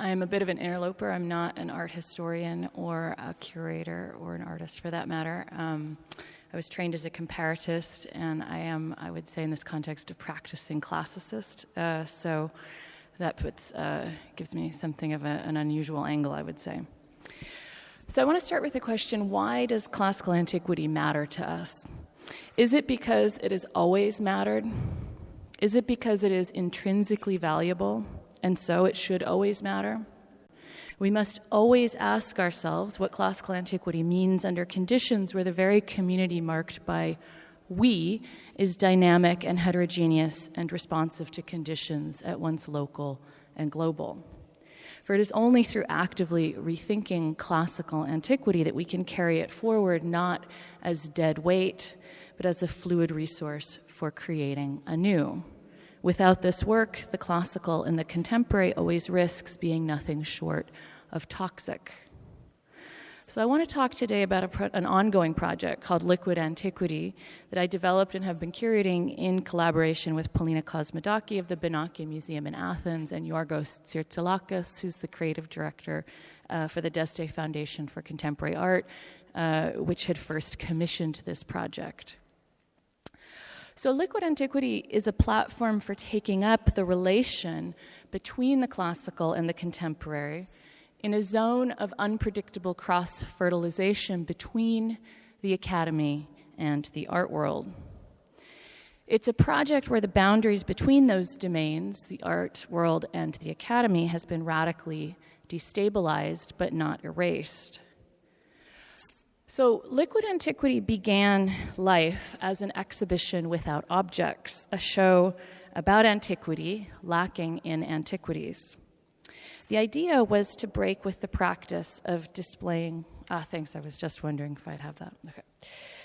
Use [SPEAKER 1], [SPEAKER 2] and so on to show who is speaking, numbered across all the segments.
[SPEAKER 1] I'm a bit of an interloper. I'm not an art historian or a curator or an artist for that matter. I was trained as a comparatist, and I am, I would say in this context, a practicing classicist. So that gives me something of an unusual angle, I would say. So I want to start with the question, why does classical antiquity matter to us? Is it because it has always mattered? Is it because it is intrinsically valuable, and so it should always matter? We must always ask ourselves what classical antiquity means under conditions where the very community marked by we is dynamic and heterogeneous and responsive to conditions at once local and global. For it is only through actively rethinking classical antiquity that we can carry it forward not as dead weight, but as a fluid resource for creating anew. Without this work, the classical and the contemporary always risks being nothing short of toxic. So I want to talk today about an ongoing project called Liquid Antiquity that I developed and have been curating in collaboration with Polina Kosmodaki of the Benaki Museum in Athens and Yorgos Tsirtsilakis, who's the creative director for the Deste Foundation for Contemporary Art, which had first commissioned this project. So Liquid Antiquity is a platform for taking up the relation between the classical and the contemporary in a zone of unpredictable cross-fertilization between the academy and the art world. It's a project where the boundaries between those domains, the art world and the academy, has been radically destabilized but not erased. So Liquid Antiquity began life as an exhibition without objects, a show about antiquity lacking in antiquities. The idea was to break with the practice of displaying, thanks, I was just wondering if I'd have that. Okay.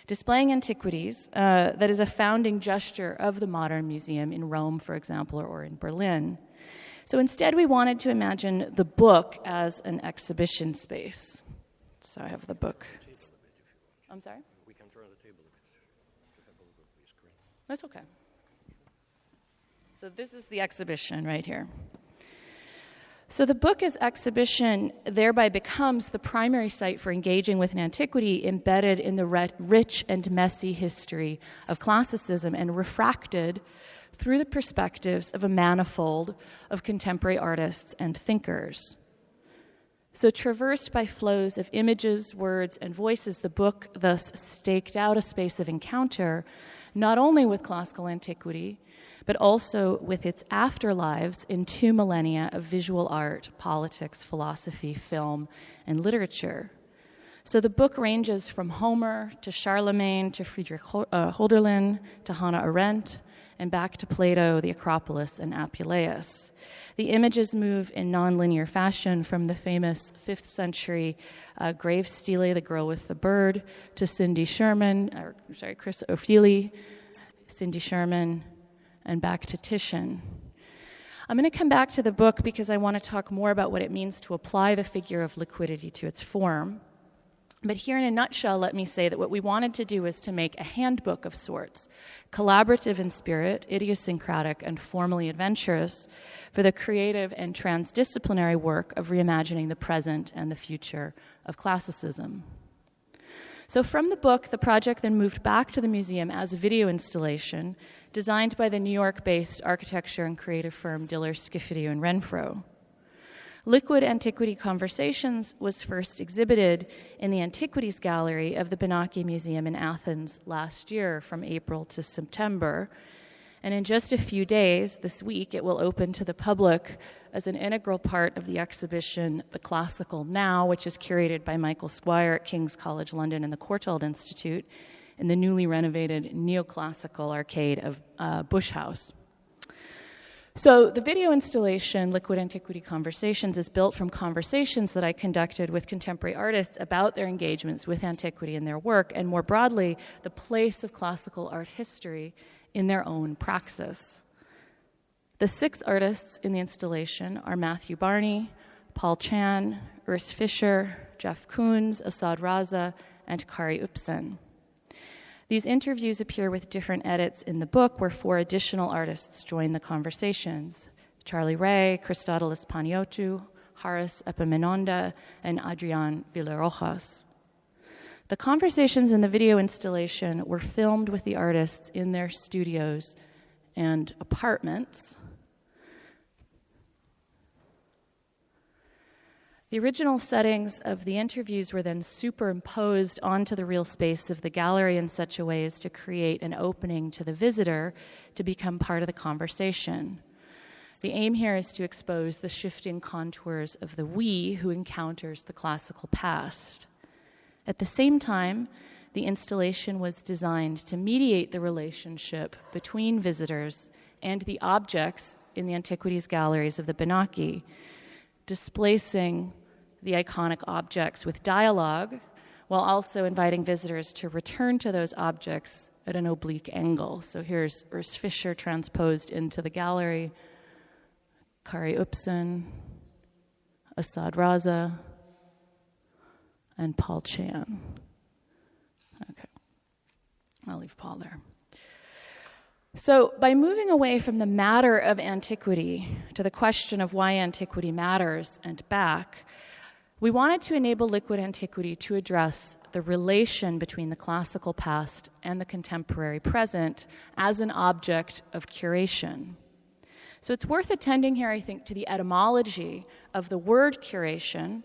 [SPEAKER 1] Displaying antiquities, that is a founding gesture of the modern museum in Rome, for example, or in Berlin. So instead we wanted to imagine the book as an exhibition space. So I have the book. I'm sorry?
[SPEAKER 2] We can turn the table a bit to have a look at the screen.
[SPEAKER 1] That's okay. So this is the exhibition right here. So the book as exhibition thereby becomes the primary site for engaging with an antiquity embedded in the rich and messy history of classicism and refracted through the perspectives of a manifold of contemporary artists and thinkers. So traversed by flows of images, words, and voices, the book thus staked out a space of encounter not only with classical antiquity, but also with its afterlives in 2 millennia of visual art, politics, philosophy, film, and literature. So the book ranges from Homer to Charlemagne to Friedrich Hölderlin to Hannah Arendt, and back to Plato, the Acropolis, and Apuleius. The images move in nonlinear fashion from the famous 5th century grave stele, The Girl with the Bird, to Chris O'Feely, Cindy Sherman, and back to Titian. I'm going to come back to the book because I want to talk more about what it means to apply the figure of liquidity to its form. But here in a nutshell, let me say that what we wanted to do is to make a handbook of sorts, collaborative in spirit, idiosyncratic, and formally adventurous for the creative and transdisciplinary work of reimagining the present and the future of classicism. So from the book, the project then moved back to the museum as a video installation designed by the New York-based architecture and creative firm Diller, Scifidio, and Renfro. Liquid Antiquity Conversations was first exhibited in the Antiquities Gallery of the Benaki Museum in Athens last year from April to September. And in just a few days, this week, it will open to the public as an integral part of the exhibition The Classical Now, which is curated by Michael Squire at King's College London and the Courtauld Institute in the newly renovated neoclassical arcade of Bush House. So the video installation, Liquid Antiquity Conversations, is built from conversations that I conducted with contemporary artists about their engagements with antiquity in their work, and more broadly, the place of classical art history in their own praxis. The 6 artists in the installation are Matthew Barney, Paul Chan, Urs Fischer, Jeff Koons, Asad Raza, and Kari Upsen. These interviews appear with different edits in the book where 4 additional artists join the conversations. Charlie Ray, Christodolis Paniotou, Haris Epaminonda, and Adrián Villarojas. The conversations in the video installation were filmed with the artists in their studios and apartments. The original settings of the interviews were then superimposed onto the real space of the gallery in such a way as to create an opening to the visitor to become part of the conversation. The aim here is to expose the shifting contours of the we who encounters the classical past. At the same time, the installation was designed to mediate the relationship between visitors and the objects in the antiquities galleries of the Benaki, displacing the iconic objects with dialogue, while also inviting visitors to return to those objects at an oblique angle. So here's Urs Fischer transposed into the gallery, Kari Upson, Asad Raza, and Paul Chan. Okay, I'll leave Paul there. So by moving away from the matter of antiquity to the question of why antiquity matters and back, we wanted to enable liquid antiquity to address the relation between the classical past and the contemporary present as an object of curation. So it's worth attending here, I think, to the etymology of the word curation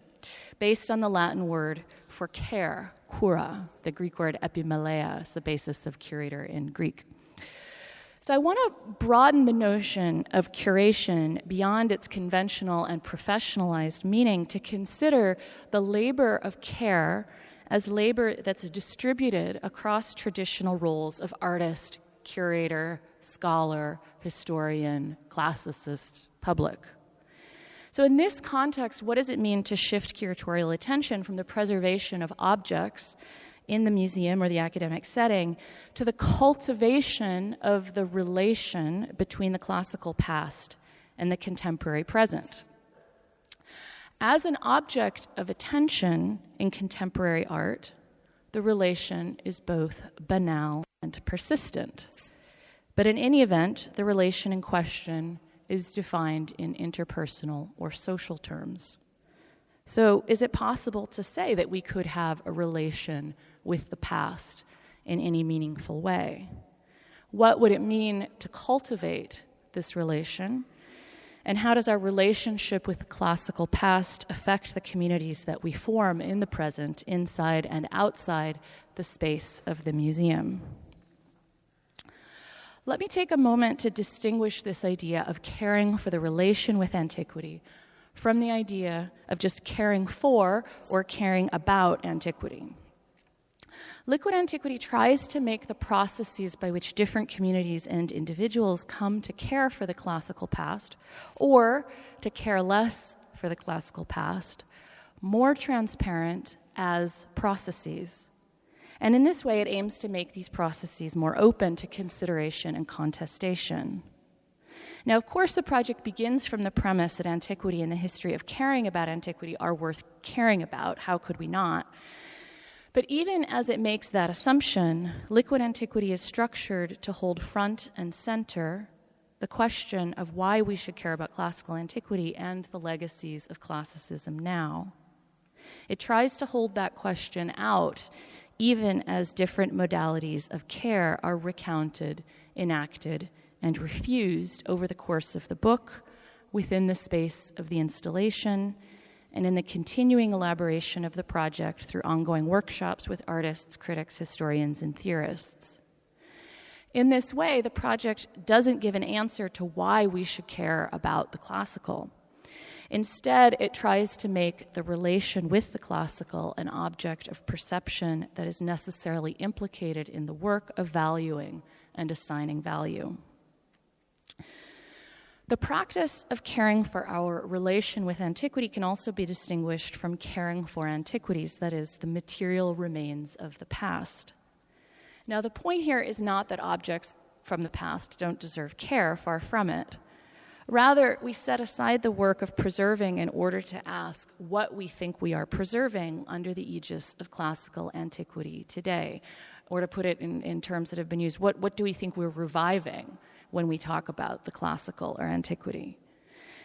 [SPEAKER 1] based on the Latin word for care, cura, the Greek word epimeleia is the basis of curator in Greek. So I want to broaden the notion of curation beyond its conventional and professionalized meaning to consider the labor of care as labor that's distributed across traditional roles of artist, curator, scholar, historian, classicist, public. So in this context, what does it mean to shift curatorial attention from the preservation of objects in the museum or the academic setting to the cultivation of the relation between the classical past and the contemporary present? As an object of attention in contemporary art, the relation is both banal and persistent. But in any event, the relation in question is defined in interpersonal or social terms. So is it possible to say that we could have a relation with the past in any meaningful way? What would it mean to cultivate this relation? And how does our relationship with the classical past affect the communities that we form in the present, inside and outside the space of the museum? Let me take a moment to distinguish this idea of caring for the relation with antiquity from the idea of just caring for or caring about antiquity. Liquid antiquity tries to make the processes by which different communities and individuals come to care for the classical past, or to care less for the classical past, more transparent as processes. And in this way, it aims to make these processes more open to consideration and contestation. Now, of course, the project begins from the premise that antiquity and the history of caring about antiquity are worth caring about. How could we not? But even as it makes that assumption, liquid antiquity is structured to hold front and center the question of why we should care about classical antiquity and the legacies of classicism now. It tries to hold that question out even as different modalities of care are recounted, enacted, and refused over the course of the book, within the space of the installation, and in the continuing elaboration of the project through ongoing workshops with artists, critics, historians, and theorists. In this way, the project doesn't give an answer to why we should care about the classical. Instead, it tries to make the relation with the classical an object of perception that is necessarily implicated in the work of valuing and assigning value. The practice of caring for our relation with antiquity can also be distinguished from caring for antiquities, that is, the material remains of the past. Now, the point here is not that objects from the past don't deserve care, far from it. Rather, we set aside the work of preserving in order to ask what we think we are preserving under the aegis of classical antiquity today. Or to put it in terms that have been used, what do we think we're reviving when we talk about the classical or antiquity?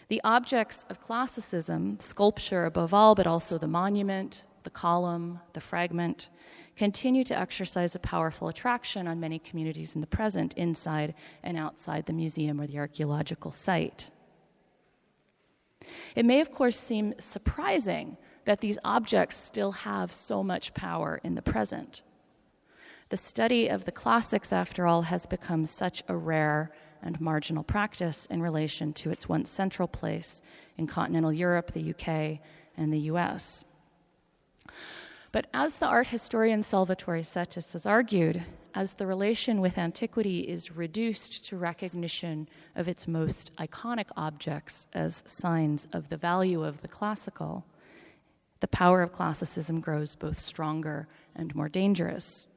[SPEAKER 1] The objects of classicism, sculpture above all, but also the monument, the column, the fragment, continue to exercise a powerful attraction on many communities in the present, inside and outside the museum or the archaeological site. It may, of course, seem surprising that these objects still have so much power in the present. The study of the classics, after all, has become such a rare and marginal practice in relation to its once central place in continental Europe, the UK, and the US. But as the art historian Salvatore Settis has argued, as the relation with antiquity is reduced to recognition of its most iconic objects as signs of the value of the classical, the power of classicism grows both stronger and more dangerous.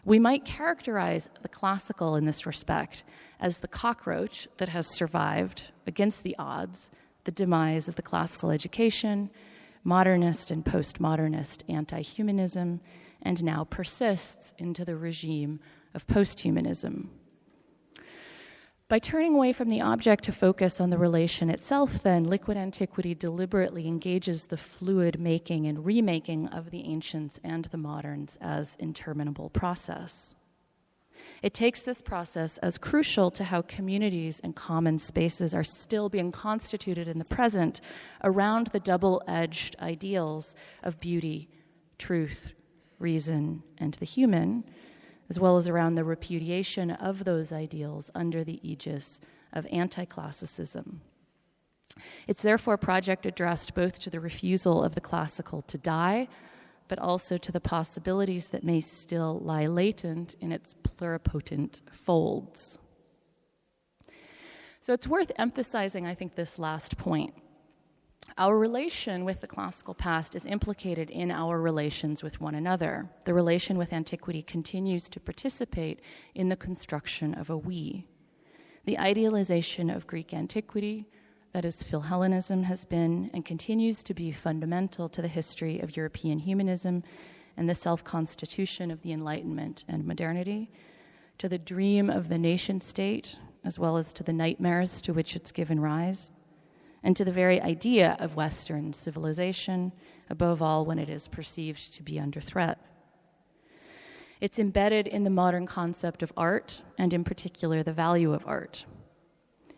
[SPEAKER 1] We might characterize the classical in this respect as the cockroach that has survived, against the odds, the demise of the classical education, modernist and postmodernist anti-humanism, and now persists into the regime of posthumanism. By turning away from the object to focus on the relation itself, then, liquid antiquity deliberately engages the fluid making and remaking of the ancients and the moderns as interminable process. It takes this process as crucial to how communities and common spaces are still being constituted in the present around the double-edged ideals of beauty, truth, reason, and the human, as well as around the repudiation of those ideals under the aegis of anti-classicism. It's therefore a project addressed both to the refusal of the classical to die, but also to the possibilities that may still lie latent in its pluripotent folds. So it's worth emphasizing, I think, this last point. Our relation with the classical past is implicated in our relations with one another. The relation with antiquity continues to participate in the construction of a we. The idealization of Greek antiquity, that is, Philhellenism, has been and continues to be fundamental to the history of European humanism and the self-constitution of the Enlightenment and modernity, to the dream of the nation-state, as well as to the nightmares to which it's given rise, and to the very idea of Western civilization, above all when it is perceived to be under threat. It's embedded in the modern concept of art, and in particular, the value of art.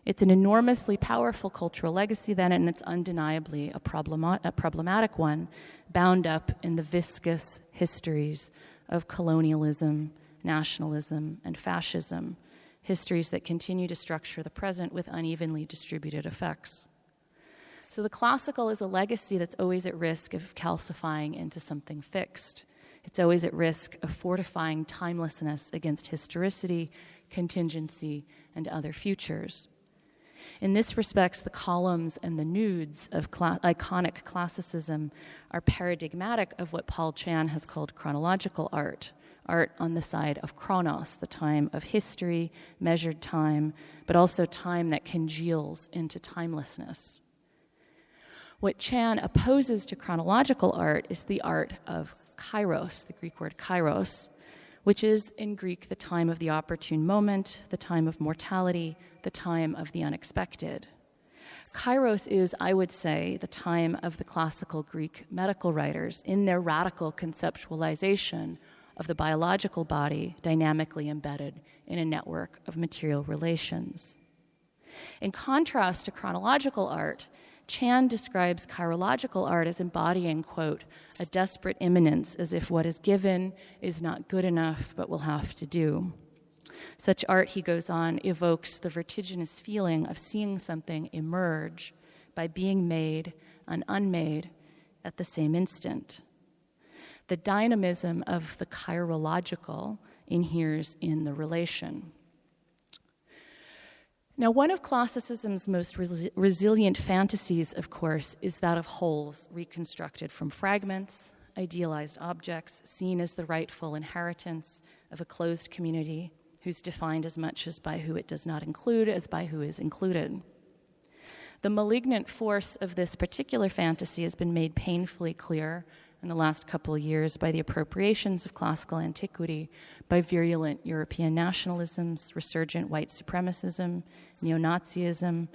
[SPEAKER 1] It's an enormously powerful cultural legacy, then, and it's undeniably a problematic one, bound up in the viscous histories of colonialism, nationalism, and fascism, histories that continue to structure the present with unevenly distributed effects. So the classical is a legacy that's always at risk of calcifying into something fixed. It's always at risk of fortifying timelessness against historicity, contingency, and other futures. In this respect, the columns and the nudes of iconic classicism are paradigmatic of what Paul Chan has called chronological art, art on the side of chronos, the time of history, measured time, but also time that congeals into timelessness. What Chan opposes to chronological art is the art of kairos, the Greek word kairos, which is in Greek the time of the opportune moment, the time of mortality, the time of the unexpected. Kairos is, I would say, the time of the classical Greek medical writers in their radical conceptualization of the biological body dynamically embedded in a network of material relations. In contrast to chronological art, Chan describes chirological art as embodying, quote, a desperate imminence, as if what is given is not good enough but will have to do. Such art, he goes on, evokes the vertiginous feeling of seeing something emerge by being made and unmade at the same instant. The dynamism of the chirological inheres in the relation. Now, one of classicism's most resilient fantasies, of course, is that of wholes reconstructed from fragments, idealized objects, seen as the rightful inheritance of a closed community who's defined as much as by who it does not include as by who is included. The malignant force of this particular fantasy has been made painfully clear in the last couple of years by the appropriations of classical antiquity by virulent European nationalisms, resurgent white supremacism, neo-Nazism,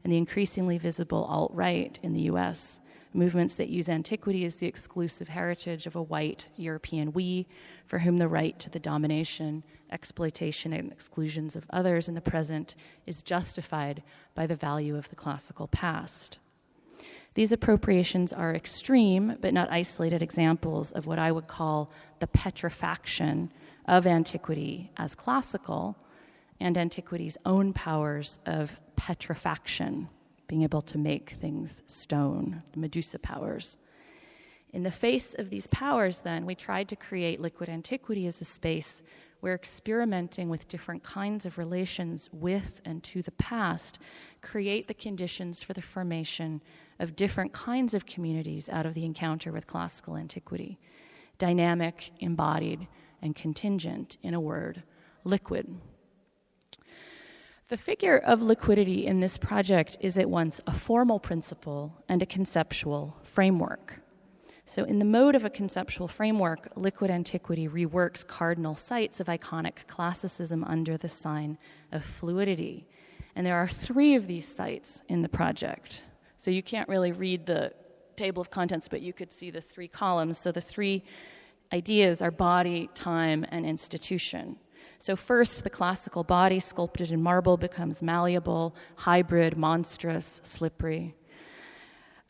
[SPEAKER 1] and the increasingly visible alt-right in the US, movements that use antiquity as the exclusive heritage of a white European we, for whom the right to the domination, exploitation, and exclusions of others in the present is justified by the value of the classical past. These appropriations are extreme, but not isolated examples of what I would call the petrifaction of antiquity as classical, and antiquity's own powers of petrifaction, being able to make things stone, the Medusa powers. In the face of these powers, then, we tried to create liquid antiquity as a space where experimenting with different kinds of relations with and to the past create the conditions for the formation of different kinds of communities out of the encounter with classical antiquity, dynamic, embodied, and contingent, in a word, liquid. The figure of liquidity in this project is at once a formal principle and a conceptual framework. So in the mode of a conceptual framework, liquid antiquity reworks cardinal sites of iconic classicism under the sign of fluidity. And there are 3 of these sites in the project. So you can't really read the table of contents, but you could see the 3 columns. So the 3 ideas are body, time, and institution. So first, the classical body sculpted in marble becomes malleable, hybrid, monstrous, slippery.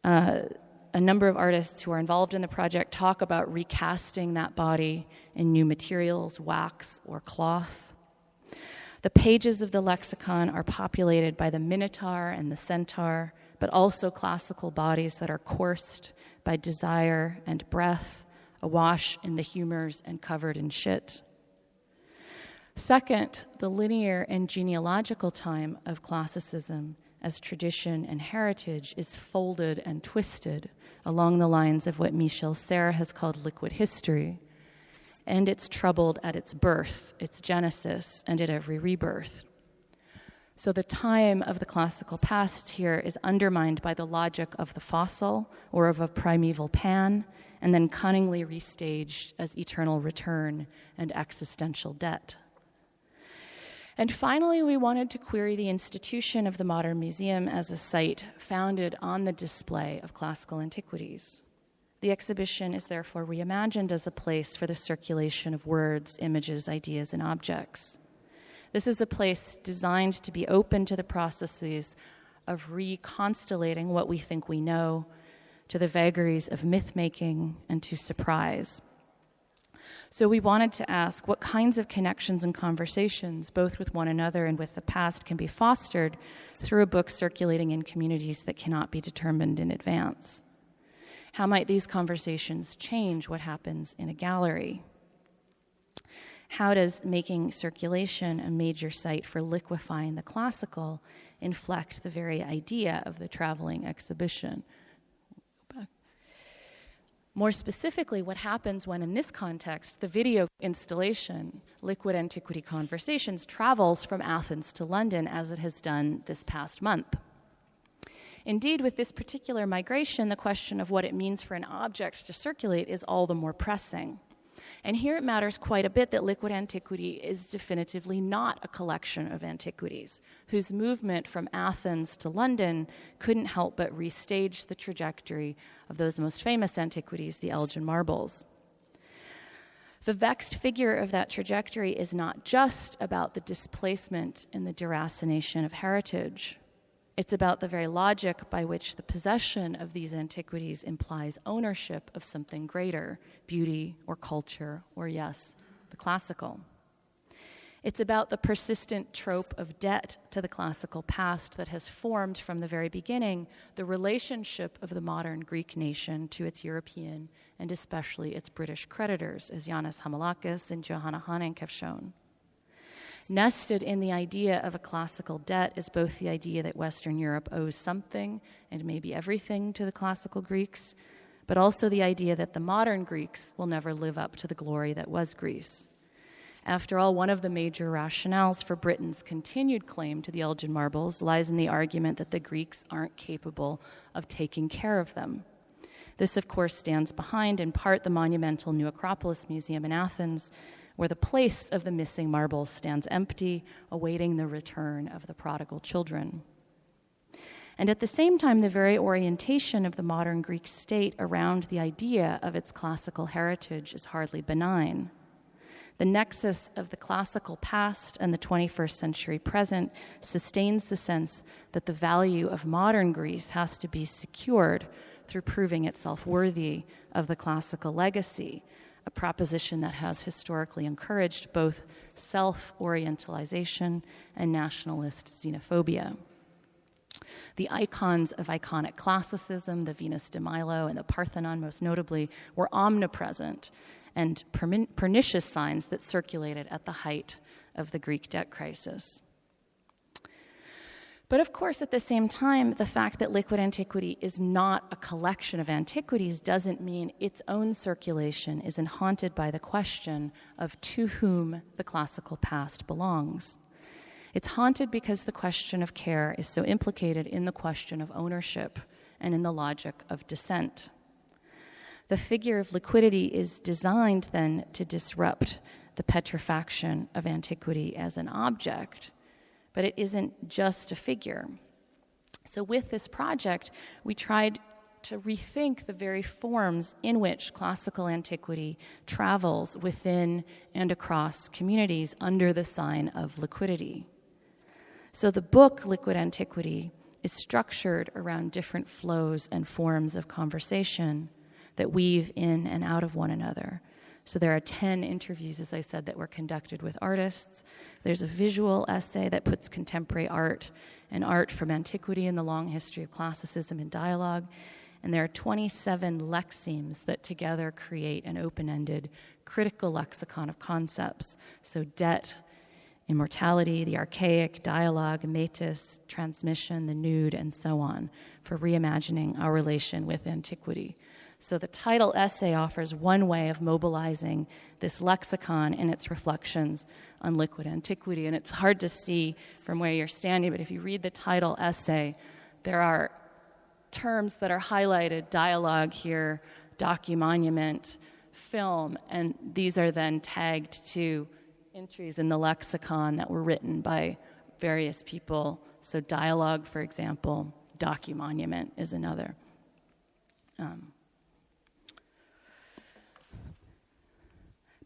[SPEAKER 1] A number of artists who are involved in the project talk about recasting that body in new materials, wax or cloth. The pages of the lexicon are populated by the minotaur and the centaur, but also classical bodies that are coursed by desire and breath, awash in the humors and covered in shit. Second, the linear and genealogical time of classicism as tradition and heritage is folded and twisted along the lines of what Michel Serres has called liquid history, and it's troubled at its birth, its genesis, and at every rebirth. So the time of the classical past here is undermined by the logic of the fossil or of a primeval pan, and then cunningly restaged as eternal return and existential debt. And finally, we wanted to query the institution of the Modern Museum as a site founded on the display of classical antiquities. The exhibition is therefore reimagined as a place for the circulation of words, images, ideas, and objects. This is a place designed to be open to the processes of reconstellating what we think we know, to the vagaries of myth-making, and to surprise. So we wanted to ask what kinds of connections and conversations, both with one another and with the past, can be fostered through a book circulating in communities that cannot be determined in advance. How might these conversations change what happens in a gallery? How does making circulation a major site for liquefying the classical inflect the very idea of the traveling exhibition? More specifically, what happens when, in this context, the video installation, Liquid Antiquity Conversations, travels from Athens to London as it has done this past month? Indeed, with this particular migration, the question of what it means for an object to circulate is all the more pressing. And here it matters quite a bit that liquid antiquity is definitively not a collection of antiquities, whose movement from Athens to London couldn't help but restage the trajectory of those most famous antiquities, the Elgin marbles. The vexed figure of that trajectory is not just about the displacement and the deracination of heritage. It's about the very logic by which the possession of these antiquities implies ownership of something greater, beauty or culture or, yes, the classical. It's about the persistent trope of debt to the classical past that has formed from the very beginning the relationship of the modern Greek nation to its European and especially its British creditors, as Yannis Hamalakis and Johanna Hanink have shown. Nested in the idea of a classical debt is both the idea that Western Europe owes something and maybe everything to the classical Greeks, but also the idea that the modern Greeks will never live up to the glory that was Greece. After all, one of the major rationales for Britain's continued claim to the Elgin marbles lies in the argument that the Greeks aren't capable of taking care of them. This, of course, stands behind, in part, the monumental New Acropolis Museum in Athens, where the place of the missing marbles stands empty, awaiting the return of the prodigal children. And at the same time, the very orientation of the modern Greek state around the idea of its classical heritage is hardly benign. The nexus of the classical past and the 21st century present sustains the sense that the value of modern Greece has to be secured through proving itself worthy of the classical legacy, a proposition that has historically encouraged both self-orientalization and nationalist xenophobia. The icons of iconic classicism, the Venus de Milo and the Parthenon most notably, were omnipresent and pernicious signs that circulated at the height of the Greek debt crisis. But of course, at the same time, the fact that liquid antiquity is not a collection of antiquities doesn't mean its own circulation isn't haunted by the question of to whom the classical past belongs. It's haunted because the question of care is so implicated in the question of ownership and in the logic of descent. The figure of liquidity is designed then to disrupt the petrifaction of antiquity as an object, but it isn't just a figure. So with this project, we tried to rethink the very forms in which classical antiquity travels within and across communities under the sign of liquidity. So the book, Liquid Antiquity, is structured around different flows and forms of conversation that weave in and out of one another. So there are 10 interviews, as I said, that were conducted with artists. There's a visual essay that puts contemporary art and art from antiquity in the long history of classicism in dialogue. And there are 27 lexemes that together create an open-ended critical lexicon of concepts. So debt, immortality, the archaic, dialogue, metis, transmission, the nude, and so on, for reimagining our relation with antiquity. So the title essay offers one way of mobilizing this lexicon and its reflections on liquid antiquity. And it's hard to see from where you're standing, but if you read the title essay, there are terms that are highlighted, dialogue here, documonument, film, and these are then tagged to entries in the lexicon that were written by various people. So dialogue, for example, documonument is another.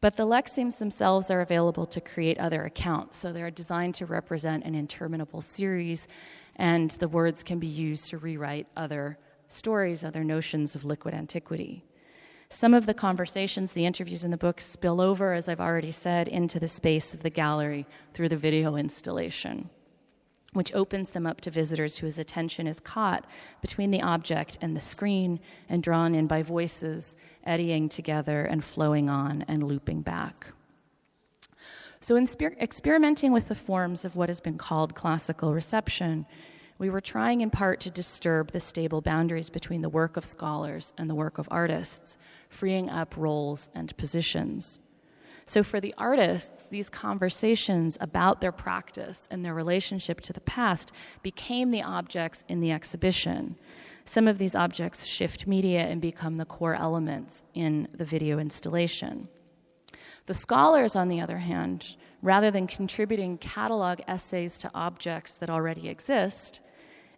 [SPEAKER 1] But the lexemes themselves are available to create other accounts. So they're designed to represent an interminable series, and the words can be used to rewrite other stories, other notions of liquid antiquity. Some of the conversations, the interviews in the book spill over, as I've already said, into the space of the gallery through the video installation, which opens them up to visitors whose attention is caught between the object and the screen and drawn in by voices eddying together and flowing on and looping back. So in experimenting with the forms of what has been called classical reception, we were trying in part to disturb the stable boundaries between the work of scholars and the work of artists, freeing up roles and positions. So for the artists, these conversations about their practice and their relationship to the past became the objects in the exhibition. Some of these objects shift media and become the core elements in the video installation. The scholars, on the other hand, rather than contributing catalog essays to objects that already exist,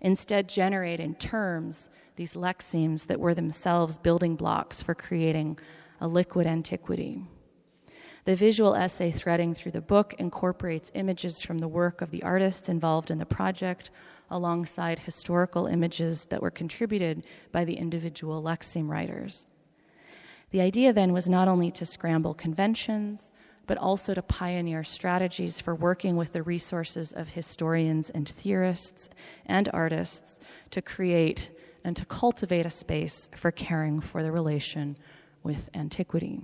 [SPEAKER 1] instead generate in terms these lexemes that were themselves building blocks for creating a liquid antiquity. The visual essay threading through the book incorporates images from the work of the artists involved in the project alongside historical images that were contributed by the individual lexeme writers. The idea then was not only to scramble conventions, but also to pioneer strategies for working with the resources of historians and theorists and artists to create and to cultivate a space for caring for the relation with antiquity.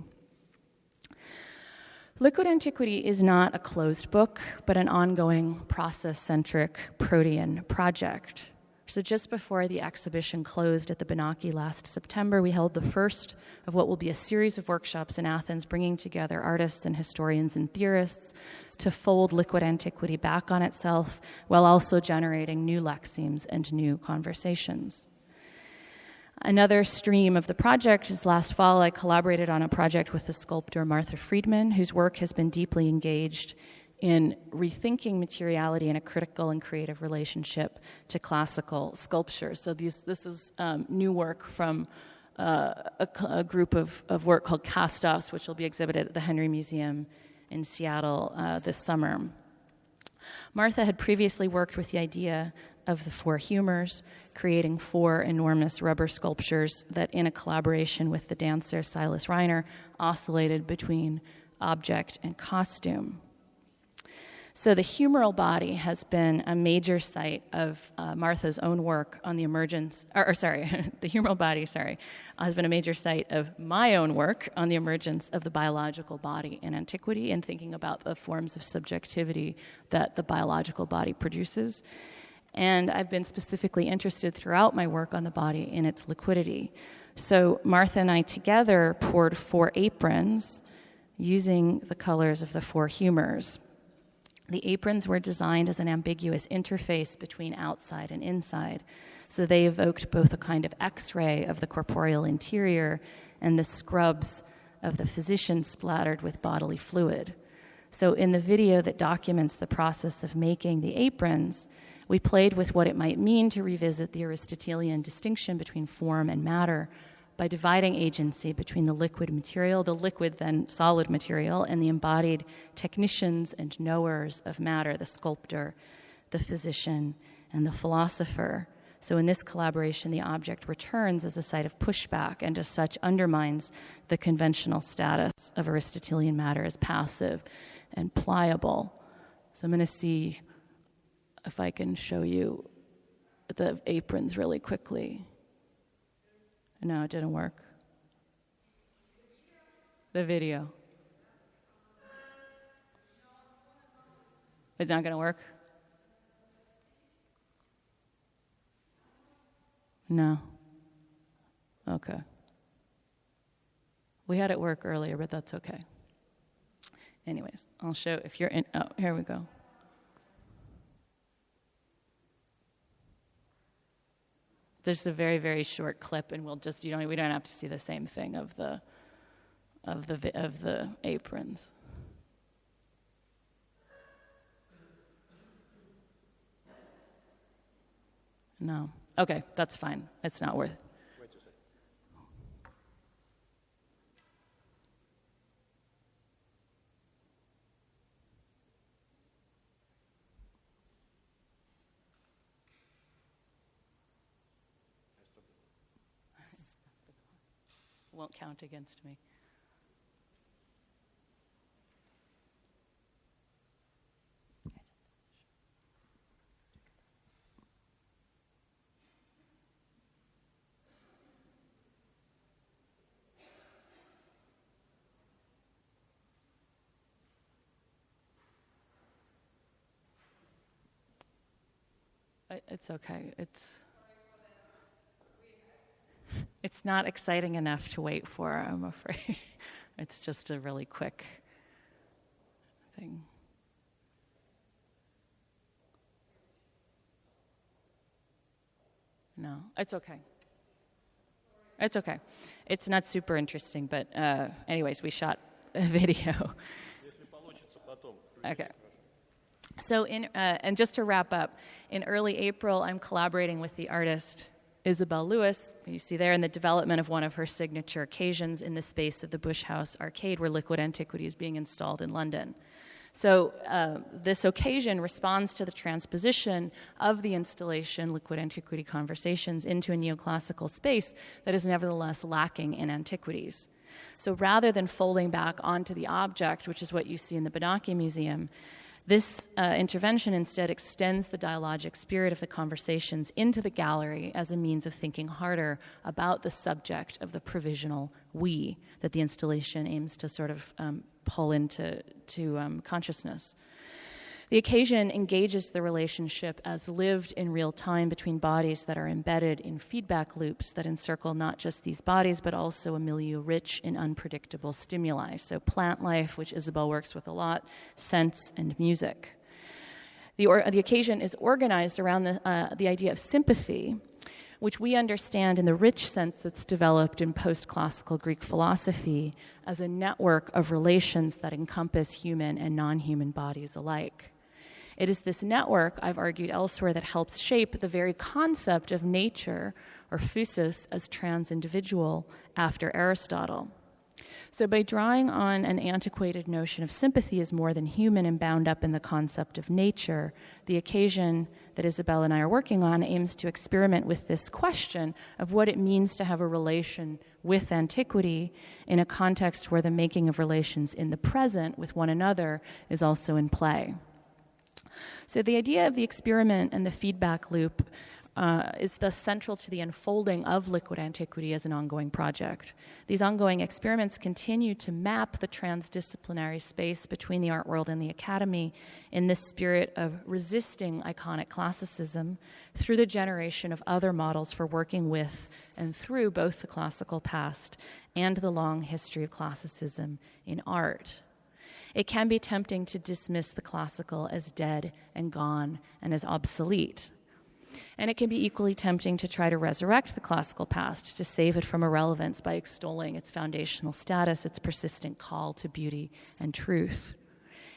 [SPEAKER 1] Liquid Antiquity is not a closed book, but an ongoing process-centric protean project. So just before the exhibition closed at the Benaki last September, we held the first of what will be a series of workshops in Athens, bringing together artists and historians and theorists to fold liquid antiquity back on itself while also generating new lexemes and new conversations. Another stream of the project is last fall I collaborated on a project with the sculptor Martha Friedman, whose work has been deeply engaged in rethinking materiality in a critical and creative relationship to classical sculpture. So this is new work from a group of work called Cast-Offs, which will be exhibited at the Henry Museum in Seattle this summer. Martha had previously worked with the idea of the four humors, creating four enormous rubber sculptures that, in a collaboration with the dancer Silas Reiner, oscillated between object and costume. So the humoral body has been a major site of Martha's own work on the emergence, the humoral body, has been a major site of my own work on the emergence of the biological body in antiquity and thinking about the forms of subjectivity that the biological body produces. And I've been specifically interested throughout my work on the body in its liquidity. So Martha and I together poured 4 aprons using the colors of the 4 humors. The aprons were designed as an ambiguous interface between outside and inside. So they evoked both a kind of X-ray of the corporeal interior and the scrubs of the physician splattered with bodily fluid. So in the video that documents the process of making the aprons, we played with what it might mean to revisit the Aristotelian distinction between form and matter by dividing agency between the liquid material, the liquid then solid material, and the embodied technicians and knowers of matter, the sculptor, the physician, and the philosopher. So in this collaboration, the object returns as a site of pushback and as such undermines the conventional status of Aristotelian matter as passive and pliable. So I'm going to see if I can show you the aprons really quickly. No, it didn't work. The video. It's not going to work? No. Okay. We had it work earlier, but that's okay. Anyways, I'll show if you're in. Oh, here we go. Just a very, very short clip, and we'll just we don't have to see the same thing of the aprons. No. Okay, that's fine. It's not worth it.
[SPEAKER 2] Wait a second.
[SPEAKER 1] Won't count against me. It's okay. It's not exciting enough to wait for, I'm afraid. It's just a really quick thing. No, it's okay. It's okay. It's not super interesting, but anyways, we shot a video. Okay. So, and just to wrap up, in early April, I'm collaborating with the artist Isabel Lewis, who you see there, in the development of one of her signature occasions in the space of the Bush House Arcade, where Liquid Antiquity is being installed in London. So this occasion responds to the transposition of the installation, Liquid Antiquity Conversations, into a neoclassical space that is nevertheless lacking in antiquities. So rather than folding back onto the object, which is what you see in the Benaki Museum, this intervention instead extends the dialogic spirit of the conversations into the gallery as a means of thinking harder about the subject of the provisional we that the installation aims to sort of pull into consciousness. The occasion engages the relationship as lived in real time between bodies that are embedded in feedback loops that encircle not just these bodies, but also a milieu rich in unpredictable stimuli. So plant life, which Isabel works with a lot, sense, and music. The occasion is organized around the idea of sympathy, which we understand in the rich sense that's developed in post-classical Greek philosophy as a network of relations that encompass human and non-human bodies alike. It is this network, I've argued elsewhere, that helps shape the very concept of nature, or physis, as trans-individual after Aristotle. So by drawing on an antiquated notion of sympathy as more than human and bound up in the concept of nature, the occasion that Isabel and I are working on aims to experiment with this question of what it means to have a relation with antiquity in a context where the making of relations in the present with one another is also in play. So the idea of the experiment and the feedback loop is thus central to the unfolding of liquid antiquity as an ongoing project. These ongoing experiments continue to map the transdisciplinary space between the art world and the academy in this spirit of resisting iconic classicism through the generation of other models for working with and through both the classical past and the long history of classicism in art. It can be tempting to dismiss the classical as dead and gone and as obsolete. And it can be equally tempting to try to resurrect the classical past, to save it from irrelevance by extolling its foundational status, its persistent call to beauty and truth.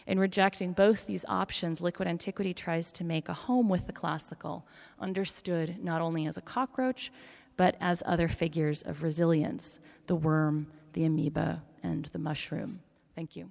[SPEAKER 1] In rejecting both these options, liquid antiquity tries to make a home with the classical, understood not only as a cockroach, but as other figures of resilience, the worm, the amoeba, and the mushroom. Thank you.